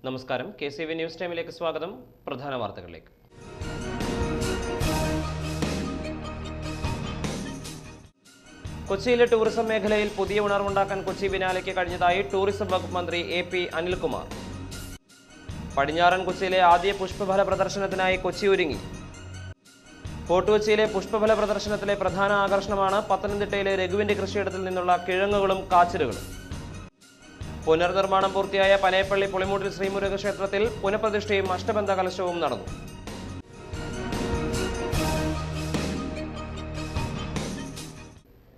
നമസ്കാരം, KCV news ടൈമിലേക്ക് സ്വാഗതം. പ്രധാന വാർത്തകളിലേക്ക്. കൊച്ചിയിലെ ടൂറിസം മേഖലയിൽ പുതിയ ഉണർവുണ്ടാക്കാൻ കൊച്ചി ബിനാലയ്ക്ക് കഴിഞ്ഞതായി ടൂറിസം വകുപ്പ് മന്ത്രി AP അനിൽകുമാർ. പടിഞ്ഞാറൻ കൊച്ചിയിലെ ആദ്യ പുഷ്പഫല പ്രദർശനത്തിനായി കൊച്ചി ഒരുങ്ങി. ഫോർട്ട് കൊച്ചിയിലെ പുഷ്പഫല പ്രദർശനത്തിലെ പ്രധാന ആകർഷണമാണ് പത്തനംതിട്ടയിലെ രഘുവിന്റെ കൃഷിയിടത്തിൽ നിന്നുള്ള കിഴങ്ങുകളും കാച്ചിലുകളും. പുനർനിർമ്മാണം പൂർത്തിയായ പനയപ്പള്ളി പുളിമൂട്ടിൽ ശ്രീമുരുക ക്ഷേത്രത്തിൽ പുനഃപ്രതിഷ്ഠയും അഷ്ടബന്ധ കലശവും നടന്നു.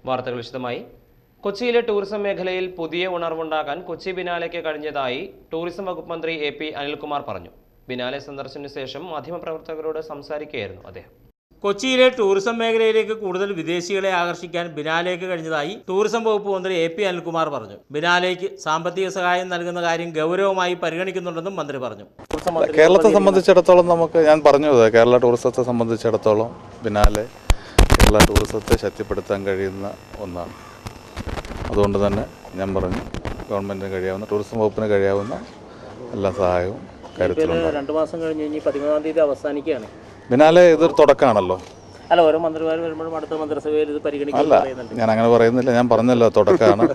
വാർത്തകൾ വിശദമായി. കൊച്ചിയിലെ ടൂറിസം മേഖലയിൽ പുതിയ ഉണർവുണ്ടാക്കാൻ കൊച്ചി ബിനാലയ്ക്ക് കഴിഞ്ഞതായി ടൂറിസം വകുപ്പ് മന്ത്രി AP അനിൽകുമാർ പറഞ്ഞു. ബിനാലെ സന്ദർശനത്തിന് ശേഷം മാധ്യമപ്രവർത്തകരോട് സംസാരിക്കുകയായിരുന്നു അദ്ദേഹം. കൊച്ചിയിലെ ടൂറിസം മേഖലയിലേക്ക് കൂടുതൽ വിദേശികളെ ആകർഷിക്കാൻ ബിനാലയ്ക്ക് കഴിഞ്ഞതായി ടൂറിസം വകുപ്പ് മന്ത്രി AP അനിൽകുമാർ പറഞ്ഞു. ബിനാലയ്ക്ക് സാമ്പത്തിക സഹായം നൽകുന്ന കാര്യം ഗൗരവമായി പരിഗണിക്കുന്നുണ്ടെന്നും മന്ത്രി പറഞ്ഞു. കേരളത്തെ സംബന്ധിച്ചിടത്തോളം ഞാൻ പറഞ്ഞത് കേരള ടൂറിസത്തെ സംബന്ധിച്ചിടത്തോളം ബിനാലെ കേരള ടൂറിസത്തെ ശക്തിപ്പെടുത്താൻ കഴിയുന്ന ഒന്നാണ്. അതുകൊണ്ട് തന്നെ ഞാൻ പറഞ്ഞു ഗവൺമെന്റിന് കഴിയാവുന്ന ടൂറിസം വകുപ്പിന് കഴിയാവുന്ന എല്ലാ സഹായവും കാര്യത്തിലുണ്ട്. 2 മാസം കഴിഞ്ഞ് 13-ാം തീയതി അവസാനിക്കുകയാണ് ബിനാലെ ഇതൊരു തുടക്കമാണല്ലോ. അല്ല, ഓരോ മന്ത്രിമാർ വരുമ്പോഴും അടുത്ത മന്ത്രിസഭയിൽ ഇത് പരിഗണിക്കാൻ അല്ല, ഞാൻ അങ്ങനെ പറയുന്നില്ല. ഞാൻ പറഞ്ഞല്ലോ തുടക്കമാണ്.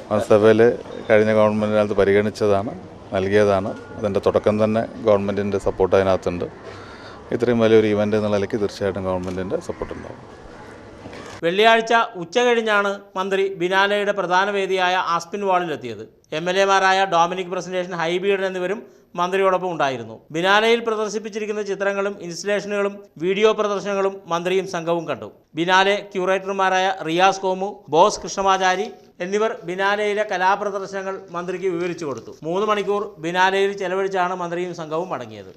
മന്ത്രിസഭയിൽ കഴിഞ്ഞ ഗവൺമെന്റിനകത്ത് പരിഗണിച്ചതാണ്, നൽകിയതാണ്. അതിൻ്റെ തുടക്കം തന്നെ ഗവൺമെന്റിൻ്റെ സപ്പോർട്ട് അതിനകത്തുണ്ട്. ഇത്രയും വലിയൊരു ഇവന്റ് എന്നുള്ള നിലയ്ക്ക് തീർച്ചയായിട്ടും ഗവൺമെന്റിൻ്റെ സപ്പോർട്ട് ഉണ്ടാവും. വെള്ളിയാഴ്ച ഉച്ച കഴിഞ്ഞാണ് മന്ത്രി ബിനാലയുടെ പ്രധാന വേദിയായ ആസ്പിൻ വാളിലെത്തിയത്. MLA-മാരായ ഡൊമിനിക് പ്രസന്റേഷൻ, ഹൈബീഡൻ എന്നിവരും മന്ത്രിയോടൊപ്പം ഉണ്ടായിരുന്നു. ബിനാലയിൽ പ്രദർശിപ്പിച്ചിരിക്കുന്ന ചിത്രങ്ങളും ഇൻസ്റ്റലേഷനുകളും വീഡിയോ പ്രദർശനങ്ങളും മന്ത്രിയും സംഘവും കണ്ടു. ബിനാലെ ക്യൂറേറ്റർമാരായ റിയാസ് കോമു, ബോസ് കൃഷ്ണമാചാരി എന്നിവർ ബിനാലയിലെ കലാപ്രദർശനങ്ങൾ മന്ത്രിക്ക് വിവരിച്ചു കൊടുത്തു. 3 മണിക്കൂർ ബിനാലയിൽ ചെലവഴിച്ചാണ് മന്ത്രിയും സംഘവും മടങ്ങിയത്.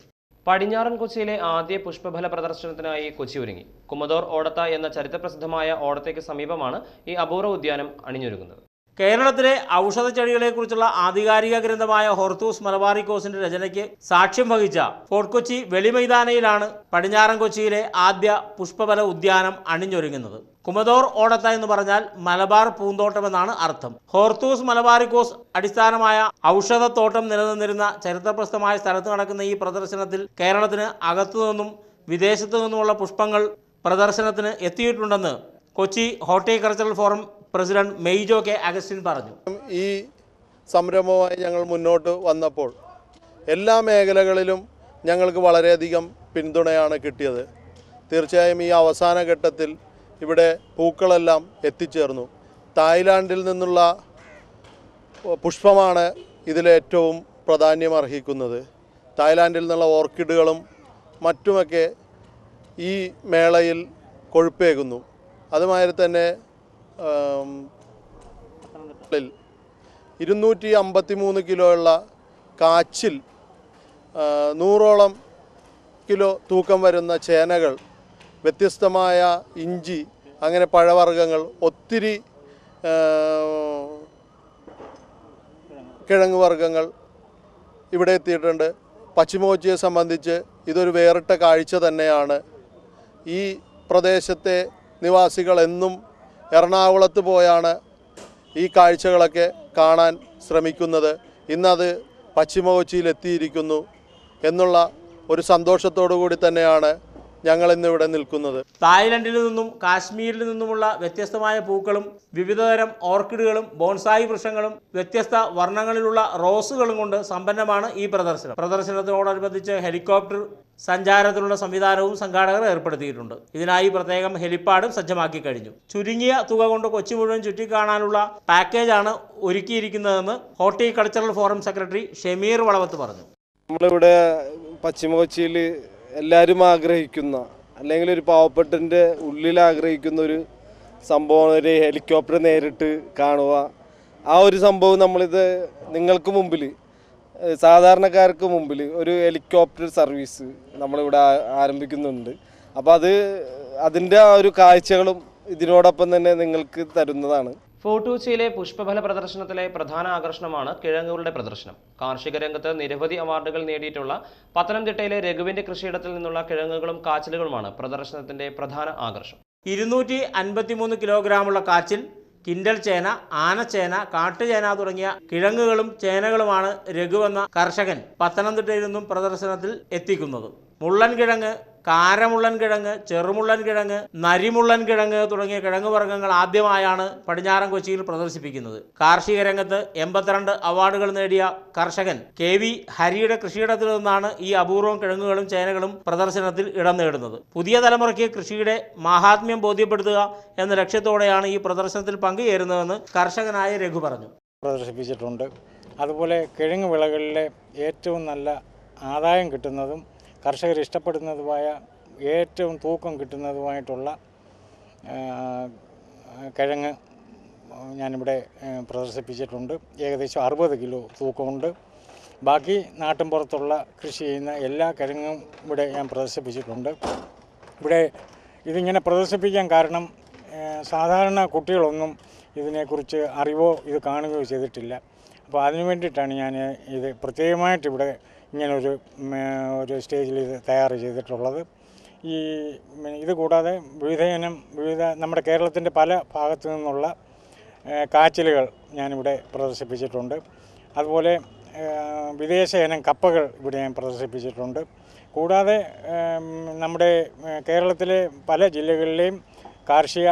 പടിഞ്ഞാറൻ കൊച്ചിയിലെ ആദ്യ പുഷ്പഫല പ്രദർശനത്തിനായി കൊച്ചി ഒരുങ്ങി. കുമതോർ ഓടത്ത എന്ന ചരിത്രപ്രസിദ്ധമായ ഓടത്തേക്ക് സമീപമാണ് ഈ അപൂർവ ഉദ്യാനം അണിഞ്ഞൊരുങ്ങുന്നത്. കേരളത്തിലെ ഔഷധച്ചെടികളെക്കുറിച്ചുള്ള ആധികാരിക ഗ്രന്ഥമായ ഹോർത്തൂസ് മലബാറിക്കോസിന്റെ രചനയ്ക്ക് സാക്ഷ്യം വഹിച്ച ഫോർട്ട് കൊച്ചി വെളിമൈതാനയിലാണ് പടിഞ്ഞാറൻ കൊച്ചിയിലെ ആദ്യ പുഷ്പഫല ഉദ്യാനം അണിഞ്ഞൊരുങ്ങുന്നത്. കുമതോർ ഓടത്ത എന്ന് പറഞ്ഞാൽ മലബാർ പൂന്തോട്ടമെന്നാണ് അർത്ഥം. ഹോർത്തൂസ് മലബാറിക്കോസ് അടിസ്ഥാനമായ ഔഷധത്തോട്ടം നിലനിന്നിരുന്ന ചരിത്രപ്രസിദ്ധമായ സ്ഥലത്ത് നടക്കുന്ന ഈ പ്രദർശനത്തിൽ കേരളത്തിന് അകത്തുനിന്നും വിദേശത്തു നിന്നുമുള്ള പുഷ്പങ്ങൾ പ്രദർശനത്തിന് എത്തിയിട്ടുണ്ടെന്ന് Kochi horticultural forum president Meijo K Augustine പറഞ്ഞു. ഈ സംരംഭവുമായി ഞങ്ങൾ മുന്നോട്ട് വന്നപ്പോൾ എല്ലാ മേഖലകളിലും ഞങ്ങൾക്ക് വളരെയധികം പിന്തുണയാണ് കിട്ടിയത്. തീർച്ചയായും ഈ അവസാന ഘട്ടത്തിൽ ഇവിടെ പൂക്കളെല്ലാം എത്തിച്ചേർന്നു. തായ്ലാൻഡിൽ നിന്നുള്ള പുഷ്പമാണ് ഇതിലേറ്റവും പ്രാധാന്യം അർഹിക്കുന്നത്. തായ്ലാൻഡിൽ നിന്നുള്ള ഓർക്കിഡുകളും മറ്റുമൊക്കെ ഈ മേളയിൽ കൊഴുപ്പേകുന്നു. അതുമാതിരി തന്നെ 253 കിലോയുള്ള കാച്ചിൽ, 100ഓളം കിലോ തൂക്കം വരുന്ന ചേനകൾ, വ്യത്യസ്തമായ ഇഞ്ചി, അങ്ങനെ പഴവർഗ്ഗങ്ങൾ, ഒത്തിരി കിഴങ്ങ് വർഗ്ഗങ്ങൾ ഇവിടെ എത്തിയിട്ടുണ്ട്. പശ്ചിമ കൊച്ചിയെ സംബന്ധിച്ച് ഇതൊരു വേറിട്ട കാഴ്ച തന്നെയാണ്. ഈ പ്രദേശത്തെ നിവാസികൾ എന്നും എറണാകുളത്ത് പോയാണ് ഈ കാഴ്ചകളൊക്കെ കാണാൻ ശ്രമിക്കുന്നത്. ഇന്നത് പശ്ചിമ കൊച്ചിയിൽ എത്തിയിരിക്കുന്നു എന്നുള്ള ഒരു സന്തോഷത്തോടു കൂടി തന്നെയാണ് ഞങ്ങൾ ഇന്നിവിടെ നിൽക്കുന്നത്. തായ്ലൻഡിൽ നിന്നും കാശ്മീരിൽ നിന്നുമുള്ള വ്യത്യസ്തമായ പൂക്കളും വിവിധതരം ഓർക്കിഡുകളും ബോൺസായി വൃക്ഷങ്ങളും വ്യത്യസ്ത വർണ്ണങ്ങളിലുള്ള റോസുകളും കൊണ്ട് സമ്പന്നമാണ് ഈ പ്രദർശനം. പ്രദർശനത്തോടനുബന്ധിച്ച് ഹെലികോപ്റ്റർ സഞ്ചാരത്തിനുള്ള സംവിധാനവും സംഘാടകർ ഏർപ്പെടുത്തിയിട്ടുണ്ട്. ഇതിനായി പ്രത്യേകം ഹെലിപ്പാഡും സജ്ജമാക്കി കഴിഞ്ഞു. ചുരുങ്ങിയ തുക കൊണ്ട് കൊച്ചി മുഴുവൻ ചുറ്റിക്കാണാനുള്ള പാക്കേജാണ് ഒരുക്കിയിരിക്കുന്നതെന്ന് horticultural forum secretary Shameer Valavath പറഞ്ഞു. നമ്മളിവിടെ പശ്ചിമ കൊച്ചിയിൽ എല്ലാവരും ആഗ്രഹിക്കുന്ന, അല്ലെങ്കിൽ ഒരു പാവപ്പെട്ടൻ്റെ ഉള്ളിൽ ആഗ്രഹിക്കുന്ന ഒരു സംഭവം, ഒരു ഹെലികോപ്റ്റർ നേരിട്ട് കാണുക. ആ ഒരു സംഭവം നമ്മളിത് നിങ്ങൾക്ക് മുമ്പിൽ, സാധാരണക്കാർക്ക് മുമ്പിൽ ഒരു ഹെലികോപ്റ്റർ സർവീസ് നമ്മളിവിടെ ആരംഭിക്കുന്നുണ്ട്. അപ്പോൾ അതിൻ്റെ ആ ഒരു കാഴ്ചകളും ഇതിനോടൊപ്പം തന്നെ നിങ്ങൾക്ക് തരുന്നതാണ്. ഫോർട്ട് കൊച്ചിയിലെ പുഷ്പഫല പ്രദർശനത്തിലെ പ്രധാന ആകർഷണമാണ് കിഴങ്ങുകളുടെ പ്രദർശനം. കാർഷിക രംഗത്ത് നിരവധി അവാർഡുകൾ നേടിയിട്ടുള്ള പത്തനംതിട്ടയിലെ രഘുവിന്റെ കൃഷിയിടത്തിൽ നിന്നുള്ള കിഴങ്ങുകളും കാച്ചിലുകളുമാണ് പ്രദർശനത്തിന്റെ പ്രധാന ആകർഷണം. 253 കിലോഗ്രാമുള്ള കാച്ചിൽ, കിൻഡൽ ചേന, ആനച്ചേന, കാട്ടുചേന തുടങ്ങിയ കിഴങ്ങുകളും ചേനകളുമാണ് രഘുവെന്ന കർഷകൻ പത്തനംതിട്ടയിൽ നിന്നും പ്രദർശനത്തിൽ എത്തിക്കുന്നത്. മുള്ളൻ കിഴങ്ങ്, കാരമുള്ളൻ കിഴങ്ങ്, ചെറുമുള്ളൻ കിഴങ്ങ്, നരിമുള്ളൻ കിഴങ്ങ് തുടങ്ങിയ കിഴങ്ങ് വർഗ്ഗങ്ങൾ ആദ്യമായാണ് പടിഞ്ഞാറൻ കൊച്ചിയിൽ പ്രദർശിപ്പിക്കുന്നത്. കാർഷിക രംഗത്ത് 82 അവാർഡുകൾ നേടിയ കർഷകൻ KV ഹരിയുടെ കൃഷിയിടത്തിൽ നിന്നാണ് ഈ അപൂർവം കിഴങ്ങുകളും ചേനകളും പ്രദർശനത്തിൽ ഇടം നേടുന്നത്. പുതിയ തലമുറയ്ക്ക് കൃഷിയുടെ മാഹാത്മ്യം ബോധ്യപ്പെടുത്തുക എന്ന ലക്ഷ്യത്തോടെയാണ് ഈ പ്രദർശനത്തിൽ പങ്കുചേരുന്നതെന്ന് കർഷകനായ രഘു പറഞ്ഞു. പ്രദർശിപ്പിച്ചിട്ടുണ്ട്. അതുപോലെ കിഴങ്ങ് വിളകളിലെ ഏറ്റവും നല്ല ആദായം കിട്ടുന്നതും കർഷകർ ഇഷ്ടപ്പെടുന്നതുമായ ഏറ്റവും തൂക്കം കിട്ടുന്നതുമായിട്ടുള്ള കിഴങ്ങ് ഞാനിവിടെ പ്രദർശിപ്പിച്ചിട്ടുണ്ട്. ഏകദേശം 60 കിലോ തൂക്കമുണ്ട്. ബാക്കി നാട്ടിൻപുറത്തുള്ള കൃഷി ചെയ്യുന്ന എല്ലാ കിഴങ്ങും ഇവിടെ ഞാൻ പ്രദർശിപ്പിച്ചിട്ടുണ്ട്. ഇവിടെ ഇതിങ്ങനെ പ്രദർശിപ്പിക്കാൻ കാരണം സാധാരണ കുട്ടികളൊന്നും ഇതിനെക്കുറിച്ച് അറിവോ ഇത് കാണുകയോ ചെയ്തിട്ടില്ല. അപ്പോൾ അതിനു വേണ്ടിയിട്ടാണ് ഞാൻ ഇത് പ്രത്യേകമായിട്ട് ഇവിടെ ഇങ്ങനൊരു സ്റ്റേജിൽ ഇത് തയ്യാർ ചെയ്തിട്ടുള്ളത്. ഇത് കൂടാതെ വിവിധ നമ്മുടെ കേരളത്തിൻ്റെ പല ഭാഗത്തു നിന്നുള്ള കാച്ചിലുകൾ ഞാനിവിടെ പ്രദർശിപ്പിച്ചിട്ടുണ്ട്. അതുപോലെ വിദേശ ഇനം കപ്പകൾ ഇവിടെ ഞാൻ പ്രദർശിപ്പിച്ചിട്ടുണ്ട്. കൂടാതെ നമ്മുടെ കേരളത്തിലെ പല ജില്ലകളിലെയും കാർഷിക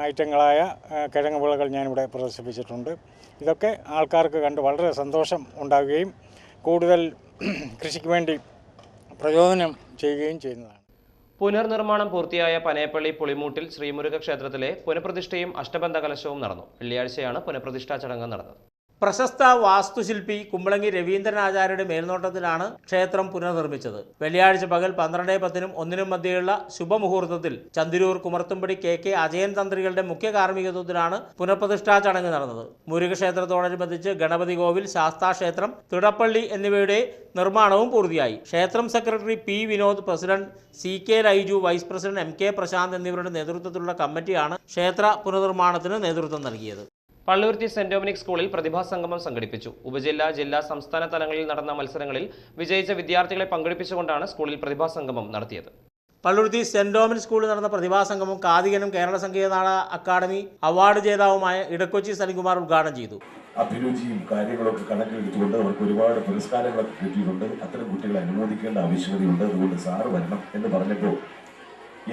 ഐറ്റങ്ങളായ കിഴങ്ങ് വിളകൾ ഞാനിവിടെ പ്രദർശിപ്പിച്ചിട്ടുണ്ട്. ഇതൊക്കെ ആൾക്കാർക്ക് കണ്ട് വളരെ സന്തോഷം ഉണ്ടാവുകയും കൂടുതൽ കൃഷിക്ക് വേണ്ടി പ്രചോദനം ചെയ്യുകയും ചെയ്യുന്നതാണ്. പുനർനിർമ്മാണം പൂർത്തിയായ പനയപ്പള്ളി പുളിമൂട്ടിൽ ശ്രീമുരുക ക്ഷേത്രത്തിലെ പുനഃപ്രതിഷ്ഠയും അഷ്ടബന്ധ കലശവും നടന്നു. വെള്ളിയാഴ്ചയാണ് പുനഃപ്രതിഷ്ഠാ ചടങ്ങ് നടന്നത്. പ്രശസ്ത വാസ്തുശില്പി കുമ്പളങ്ങി രവീന്ദ്രൻ ആചാര്യയുടെ മേൽനോട്ടത്തിലാണ് ക്ഷേത്രം പുനർനിർമ്മിച്ചത്. വെള്ളിയാഴ്ച പകൽ 12:10 1 മധ്യയുള്ള ശുഭമുഹൂർത്തത്തിൽ ചന്ദിരൂർ കുമർത്തുംപടി KK അജയൻ തന്ത്രികളുടെ മുഖ്യ കാർമ്മികത്വത്തിലാണ് പുനഃപ്രതിഷ്ഠാ ചടങ്ങ് നടന്നത്. മുരുകക്ഷേത്രത്തോടനുബന്ധിച്ച് ഗണപതി കോവിൽ, ശാസ്താക്ഷേത്രം, തിടപ്പള്ളി എന്നിവയുടെ നിർമ്മാണവും പൂർത്തിയായി. ക്ഷേത്രം secretary P. Vinod, president CK Laiju, vice president MK Prashanth എന്നിവരുടെ നേതൃത്വത്തിലുള്ള കമ്മിറ്റിയാണ് ക്ഷേത്ര പുനർനിർമ്മാണത്തിന് നേതൃത്വം നൽകിയത്. പള്ളുരുത്തി സെന്റ് ഡൊമിനിക് സ്കൂളിൽ പ്രതിഭാ സംഗമം സംഘടിപ്പിച്ചു. ഉപജില്ലാ, ജില്ലാ, സംസ്ഥാന തലങ്ങളിൽ നടന്ന മത്സരങ്ങളിൽ വിജയിച്ച വിദ്യാർത്ഥികളെ പങ്കെടുപ്പിച്ചുകൊണ്ടാണ് സ്കൂളിൽ പ്രതിഭാ സംഗമം നടത്തിയത്. പള്ളുരുത്തി സെന്റ് ഡൊമിനിക് സ്കൂളിൽ നടന്ന പ്രതിഭാ സംഗമം കാതികനും കേരള സംഗീത നാടക അക്കാദമി അവാർഡ് ജേതാവുമായ ഇടക്കൊച്ചി സലിംകുമാർ ഉദ്ഘാടനം ചെയ്തു. അഭിരുചിയും കാര്യങ്ങളൊക്കെ കണക്കിലെടുത്തുകൊണ്ട് അവർക്ക് ഒരുപാട് പുരസ്കാരങ്ങളൊക്കെ കിട്ടിയിട്ടുണ്ട്. അത്തരം കുട്ടികളെ അനുമോദിക്കേണ്ട ആവശ്യകതയുണ്ട്. അതുകൊണ്ട് സാറ് വരണം എന്ന് പറഞ്ഞപ്പോൾ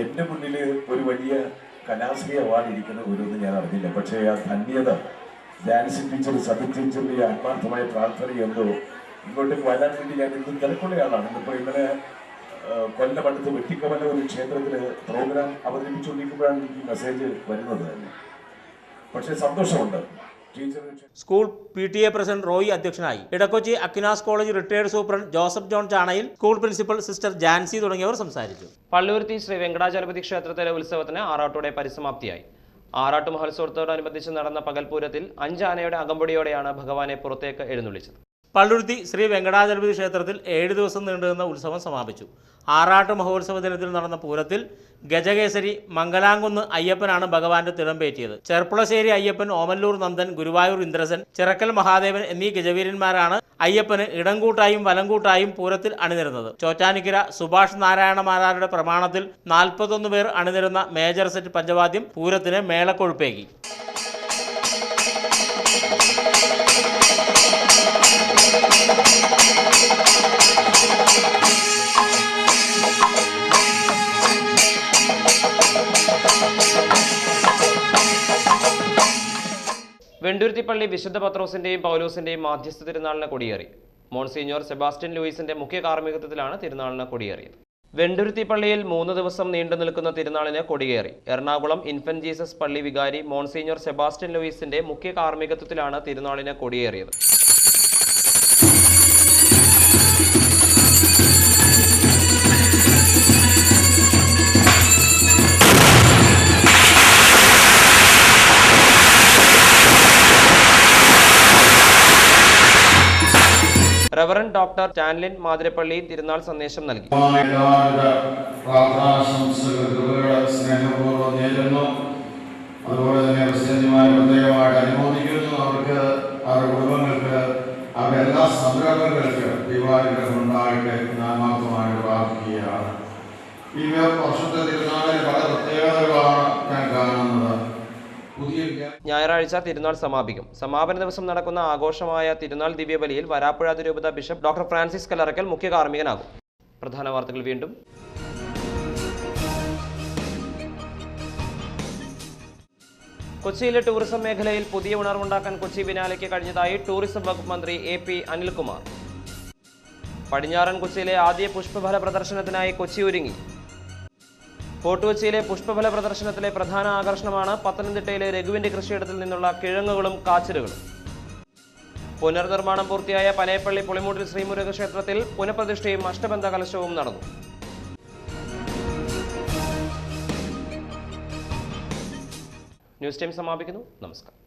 എൻ്റെ മുന്നിൽ ഒരു വലിയ കലാശ്രീ അവാർഡ് ഇരിക്കുന്ന ഓരോന്നും ഞാൻ അറിഞ്ഞില്ല. പക്ഷേ ആ ധന്യത ഡാൻസ് ടീച്ചർ, സബ് ടീച്ചറിൻ്റെ ആത്മാർത്ഥമായ പ്രാർത്ഥന എന്തോ ഇങ്ങോട്ടേക്ക് വരാൻ വേണ്ടി ഞാൻ ഇന്ന് തിരക്കുള്ള ആളാണ്. ഇന്നിപ്പോൾ ഇന്നലെ കൊല്ലമടുത്ത് വെട്ടിക്കവല ഒരു ക്ഷേത്രത്തിൽ പ്രോഗ്രാം അവതരിപ്പിച്ചുകൊണ്ടിരിക്കുമ്പോഴാണ് എനിക്ക് മെസ്സേജ് വരുന്നത് തന്നെ. പക്ഷേ സന്തോഷമുണ്ട്. സ്കൂൾ PTA പ്രസിഡന്റ് റോയി അധ്യക്ഷനായി. Edakochi Aquinas college retired superintendent Joseph John Chanayil, school principal sister Jancy തുടങ്ങിയവർ സംസാരിച്ചു. പള്ളുരുത്തി ശ്രീ വെങ്കടാചലപതി ക്ഷേത്രത്തിലെ ഉത്സവത്തിന് ആറാട്ടോടെ പരിസമാപ്തിയായി. ആറാട്ട് മഹോത്സവത്തോടനുബന്ധിച്ച് നടന്ന പകൽപൂരത്തിൽ 5 ആനയുടെ അകമ്പടിയോടെയാണ് ഭഗവാനെ പുറത്തേക്ക് എഴുന്നള്ളിച്ചത്. പള്ളുരുത്തി ശ്രീ വെങ്കടാചലപതി ക്ഷേത്രത്തിൽ 7 ദിവസം നീണ്ടുനിന്ന ഉത്സവം സമാപിച്ചു. ആറാട്ട് മഹോത്സവ ദിനത്തിൽ നടന്ന പൂരത്തിൽ ഗജകേസരി മംഗലാംകുന്ന് അയ്യപ്പനാണ് ഭഗവാന്റെ തിടമ്പേറ്റിയത്. ചെർപ്പുളശ്ശേരി അയ്യപ്പൻ, ഓമല്ലൂർ നന്ദൻ, ഗുരുവായൂർ ഇന്ദ്രസൻ, ചിറക്കൽ മഹാദേവൻ എന്നീ ഗജവീരന്മാരാണ് അയ്യപ്പന് ഇടംകൂട്ടായും വലംകൂട്ടായും പൂരത്തിൽ അണിനിരുന്നത്. ചോറ്റാനിക്കര സുഭാഷ് നാരായണ മാരാരുടെ പ്രമാണത്തിൽ 41 പേർ അണിനിരുന്ന മേജർ സെറ്റ് പഞ്ചവാദ്യം പൂരത്തിന് മേളക്കൊഴുപ്പേകി. വെണ്ടുരുത്തിപ്പള്ളി വിശുദ്ധ പത്രോസിന്റെയും പൗലോസിന്റെയും മാധ്യസ്ഥ തിരുനാളിന് കൊടിയേറി. മോൺസിഞ്ഞോർ സെബാസ്റ്റ്യൻ ലൂയിസിന്റെ മുഖ്യ കാർമ്മികത്വത്തിലാണ് തിരുനാളിന് കൊടിയേറിയത്. വെണ്ടുരുത്തിപ്പള്ളിയിൽ 3 ദിവസം നീണ്ടു നിൽക്കുന്ന തിരുനാളിന് കൊടിയേറി. എറണാകുളം ഇൻഫന്റ് ജീസസ് പള്ളി വികാരി മോൺസിഞ്ഞോർ സെബാസ്റ്റ്യൻ ലൂയിസിന്റെ മുഖ്യ കാർമ്മികത്വത്തിലാണ് തിരുനാളിന് കൊടിയേറിയത്. റവറന്റ് ഡോക്ടർ ചാൻലിൻ മാതിരപ്പള്ളി തിരുനാൾ സന്ദേശം നൽകി. അതുപോലെ തന്നെ ക്രിസ്ത്യാനിമാരെ പ്രത്യേകമായിട്ട് അനുമോദിക്കുന്നു. അവർക്ക് അവരുടെ കുടുംബങ്ങൾക്ക് അവരുടെ എല്ലാ സംരംഭങ്ങൾക്ക് ദൈവാനുഗ്രഹം ഉണ്ടായിട്ട് ആത്മാർത്ഥമായിട്ട് പ്രാർത്ഥിക്കുകയാണ്. ഈ വർഷത്തെ തിരുനാളിൽ പല പ്രത്യേകതകളാണ് ഞാൻ കാണുന്നത്. പുതിയ ഞായറാഴ്ച തിരുനാൾ സമാപിക്കും. സമാപന ദിവസം നടക്കുന്ന ആഘോഷമായ തിരുനാൾ ദിവ്യബലിയിൽ വരാപ്പുഴ അതിരൂപത ബിഷപ്പ് ഡോക്ടർ ഫ്രാൻസിസ് കല്ലറയ്ക്കൽ മുഖ്യ കാർമ്മികനാകും. പ്രധാന വാർത്തകൾ വീണ്ടും. കൊച്ചിയിലെ ടൂറിസം മേഖലയിൽ പുതിയ ഉണർവുണ്ടാക്കാൻ കൊച്ചി ബിനാലയ്ക്ക് കഴിഞ്ഞതായി ടൂറിസം വകുപ്പ് മന്ത്രി AP അനിൽകുമാർ. പടിഞ്ഞാറൻ കൊച്ചിയിലെ ആദ്യ പുഷ്പഫല പ്രദർശനത്തിനായി കൊച്ചി ഒരുങ്ങി. ഫോർട്ട് കൊച്ചിയിലെ പുഷ്പഫല പ്രദർശനത്തിലെ പ്രധാന ആകർഷണമാണ് പത്തനംതിട്ടയിലെ രഘുവിന്റെ കൃഷിയിടത്തിൽ നിന്നുള്ള കിഴങ്ങുകളും കാച്ചിലുകളും. പുനർനിർമ്മാണം പൂർത്തിയായ പനയപ്പള്ളി പുളിമൂട്ടിൽ ശ്രീമുരുക ക്ഷേത്രത്തിൽ പുനഃപ്രതിഷ്ഠയും അഷ്ടബന്ധ കലശവും നടന്നു. ന്യൂസ് ടൈം സമാപിക്കുന്നു. നമസ്കാരം.